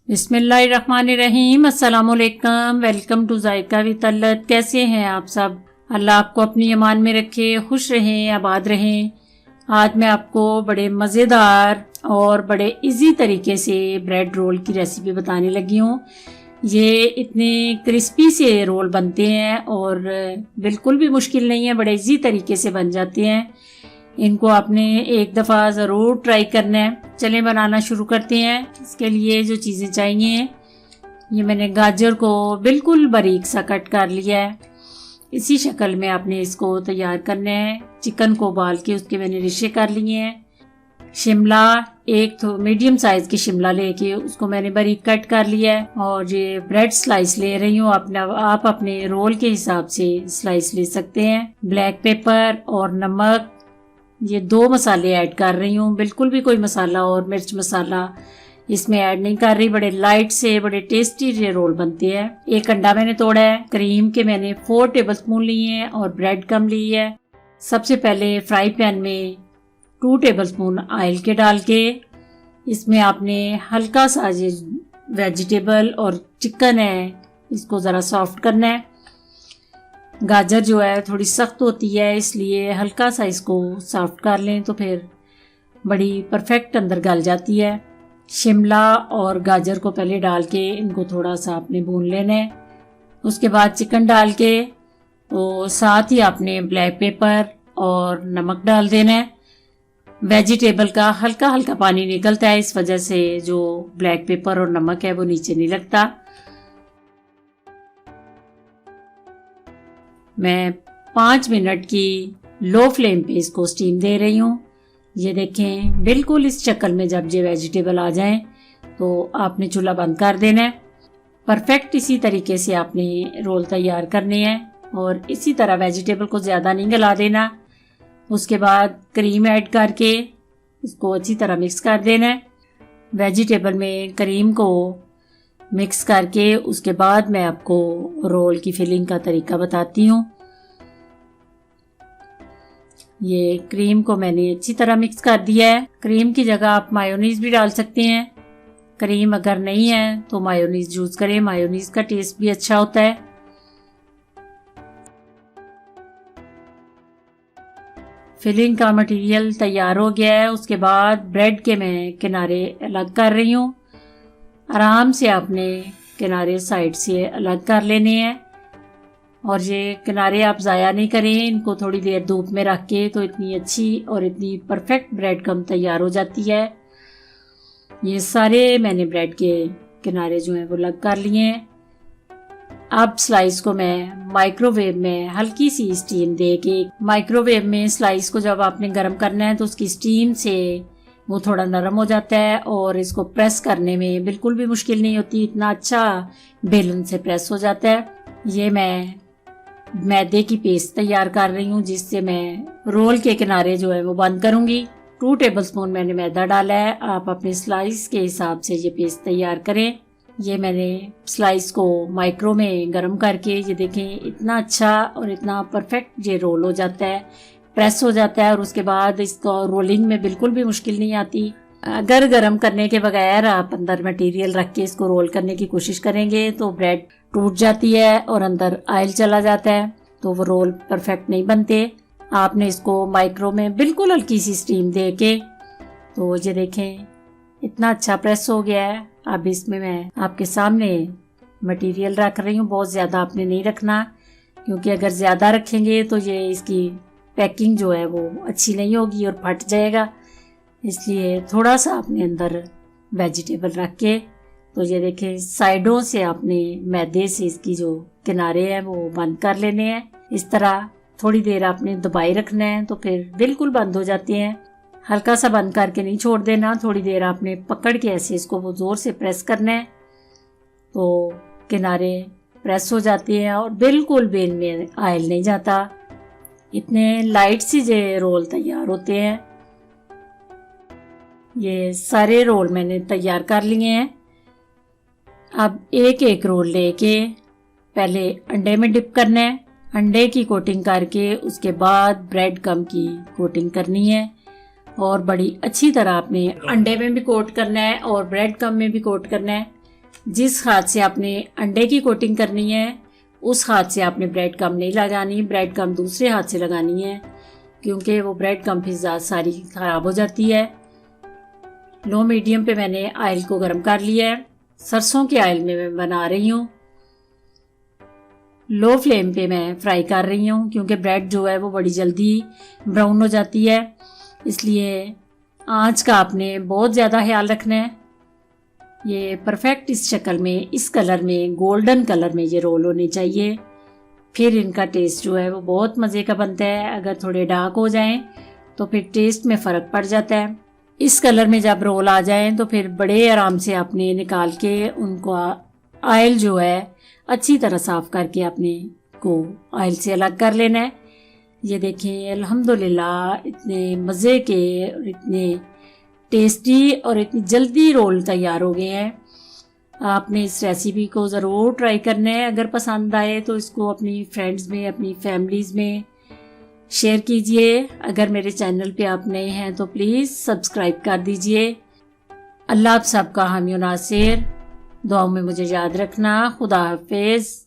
बिस्मिल्लाहिर्रहमानिर्रहीम। अस्सलामुअलैकुम। Welcome to Zaika with Talat. कैसे हैं आप सब? अल्लाह आपको अपनी अमान में रखे, खुश रहें, आबाद रहें। आज मैं आपको बड़े मज़ेदार और बड़े इजी तरीके से ब्रेड रोल की रेसिपी बताने लगी हूँ। ये इतने क्रिस्पी से रोल बनते हैं और बिल्कुल भी मुश्किल नहीं है, बड़े इजी तरीके से बन जाते हैं। इनको आपने एक दफ़ा ज़रूर ट्राई करना है। चलें बनाना शुरू करते हैं। इसके लिए जो चीज़ें चाहिए, ये मैंने गाजर को बिल्कुल बारीक सा कट कर लिया है। इसी शक्ल में आपने इसको तैयार करना है। चिकन को उबाल के उसके मैंने रिश्ते कर लिए हैं। शिमला, एक तो मीडियम साइज़ की शिमला लेके उसको मैंने बारीक कट कर लिया है। और ये ब्रेड स्लाइस ले रही हूँ। आप अपने रोल के हिसाब से स्लाइस ले सकते हैं। ब्लैक पेपर और नमक, ये 2 मसाले ऐड कर रही हूँ। बिल्कुल भी कोई मसाला और मिर्च मसाला इसमें ऐड नहीं कर रही। बड़े लाइट से बड़े टेस्टी ये रोल बनते हैं। एक अंडा मैंने तोड़ा है। क्रीम के मैंने 4 टेबलस्पून लिए हैं और ब्रेड कम ली है। सबसे पहले फ्राई पैन में 2 टेबलस्पून ऑयल के डाल के इसमें आपने हल्का सा ये वेजिटेबल और चिकन है इसको ज़रा सॉफ्ट करना है। गाजर जो है थोड़ी सख्त होती है, इसलिए हल्का सा इसको सॉफ्ट कर लें तो फिर बड़ी परफेक्ट अंदर गल जाती है। शिमला और गाजर को पहले डाल के इनको थोड़ा सा आपने भून लेना है। उसके बाद चिकन डाल के तो साथ ही आपने ब्लैक पेपर और नमक डाल देना है। वेजिटेबल का हल्का हल्का पानी निकलता है, इस वजह से जो ब्लैक पेपर और नमक है वो नीचे नहीं लगता। मैं 5 मिनट की लो फ्लेम पे इसको स्टीम दे रही हूँ। ये देखें, बिल्कुल इस शक्ल में जब ये वेजिटेबल आ जाएं तो आपने चूल्हा बंद कर देना है। परफेक्ट इसी तरीके से आपने रोल तैयार करने हैं और इसी तरह वेजिटेबल को ज़्यादा नहीं गला देना। उसके बाद क्रीम ऐड करके इसको अच्छी तरह मिक्स कर देना है। वेजिटेबल में क्रीम को मिक्स करके उसके बाद मैं आपको रोल की फिलिंग का तरीका बताती हूँ। ये क्रीम को मैंने अच्छी तरह मिक्स कर दिया है। क्रीम की जगह आप मायोनीज भी डाल सकते हैं। क्रीम अगर नहीं है तो मायोनीज यूज करें, मायोनीज का टेस्ट भी अच्छा होता है। फिलिंग का मटेरियल तैयार हो गया है। उसके बाद ब्रेड के मैं किनारे अलग कर रही हूँ। आराम से आपने किनारे साइड से अलग कर लेने हैं और ये किनारे आप ज़ाया नहीं करें। इनको थोड़ी देर धूप में रख के तो इतनी अच्छी और इतनी परफेक्ट ब्रेड क्रम्ब तैयार हो जाती है। ये सारे मैंने ब्रेड के किनारे जो हैं वो अलग कर लिए हैं। अब स्लाइस को मैं माइक्रोवेव में हल्की सी स्टीम दे के, माइक्रोवेव में स्लाइस को जब आपने गर्म करना है तो उसकी स्टीम से वो थोड़ा नरम हो जाता है और इसको प्रेस करने में बिल्कुल भी मुश्किल नहीं होती। इतना अच्छा बेलन से प्रेस हो जाता है। ये मैं मैदे की पेस्ट तैयार कर रही हूँ जिससे मैं रोल के किनारे जो है वो बंद करूँगी। 2 टेबलस्पून मैंने मैदा डाला है। आप अपने स्लाइस के हिसाब से ये पेस्ट तैयार करें। ये मैंने स्लाइस को माइक्रो में गर्म करके, ये देखें, इतना अच्छा और इतना परफेक्ट ये रोल हो जाता है, प्रेस हो जाता है और उसके बाद इसको रोलिंग में बिल्कुल भी मुश्किल नहीं आती। अगर गर्म करने के बगैर आप अंदर मटेरियल रख के इसको रोल करने की कोशिश करेंगे तो ब्रेड टूट जाती है और अंदर ऑयल चला जाता है, तो वो रोल परफेक्ट नहीं बनते। आपने इसको माइक्रो में बिल्कुल हल्की सी स्टीम दे के, तो ये देखें इतना अच्छा प्रेस हो गया है। अब इसमें मैं आपके सामने मटेरियल रख रही हूँ। बहुत ज़्यादा आपने नहीं रखना, क्योंकि अगर ज़्यादा रखेंगे तो ये इसकी पैकिंग जो है वो अच्छी नहीं होगी और फट जाएगा। इसलिए थोड़ा सा आपने अंदर वेजिटेबल रख के, तो ये देखें, साइडों से आपने मैदे से इसकी जो किनारे हैं वो बंद कर लेने हैं। इस तरह थोड़ी देर आपने दबाए रखना है तो फिर बिल्कुल बंद हो जाते हैं। हल्का सा बंद करके नहीं छोड़ देना, थोड़ी देर आपने पकड़ के ऐसे इसको वो जोर से प्रेस करना है तो किनारे प्रेस हो जाते हैं और बिल्कुल भी इनमें ऑयल नहीं जाता। इतने लाइट सी ये रोल तैयार होते हैं। ये सारे रोल मैंने तैयार कर लिए हैं। अब एक एक रोल लेके पहले अंडे में डिप करना है। अंडे की कोटिंग करके उसके बाद ब्रेड क्रम्ब की कोटिंग करनी है और बड़ी अच्छी तरह आपने अंडे में भी कोट करना है और ब्रेड क्रम्ब में भी कोट करना है। जिस हाथ से आपने अंडे की कोटिंग करनी है उस हाथ से आपने ब्रेड कम नहीं लगानी, ब्रेड कम दूसरे हाथ से लगानी है, क्योंकि वो ब्रेड कम फिर सारी ख़राब हो जाती है। लो मीडियम पे मैंने ऑयल को गर्म कर लिया है। सरसों के ऑयल में मैं बना रही हूँ। लो फ्लेम पे मैं फ्राई कर रही हूँ, क्योंकि ब्रेड जो है वो बड़ी जल्दी ब्राउन हो जाती है, इसलिए आंच का आपने बहुत ज़्यादा ख्याल रखना है। ये परफेक्ट इस शक्ल में, इस कलर में, गोल्डन कलर में ये रोल होने चाहिए, फिर इनका टेस्ट जो है वो बहुत मज़े का बनता है। अगर थोड़े डार्क हो जाएं तो फिर टेस्ट में फ़र्क पड़ जाता है। इस कलर में जब रोल आ जाएं तो फिर बड़े आराम से आपने निकाल के उनको ऑयल जो है अच्छी तरह साफ़ करके अपने को ऑयल से अलग कर लेना है। ये देखें, अल्हम्दुलिल्लाह इतने मज़े के और इतने टेस्टी और इतनी जल्दी रोल तैयार हो गए हैं। आपने इस रेसिपी को ज़रूर ट्राई करना है। अगर पसंद आए तो इसको अपनी फ्रेंड्स में, अपनी फैमिलीज़ में शेयर कीजिए। अगर मेरे चैनल पे आप नए हैं तो प्लीज़ सब्सक्राइब कर दीजिए। अल्लाह आप सबका हामी और नासिर। दुआओं में मुझे याद रखना। खुदा हाफिज़।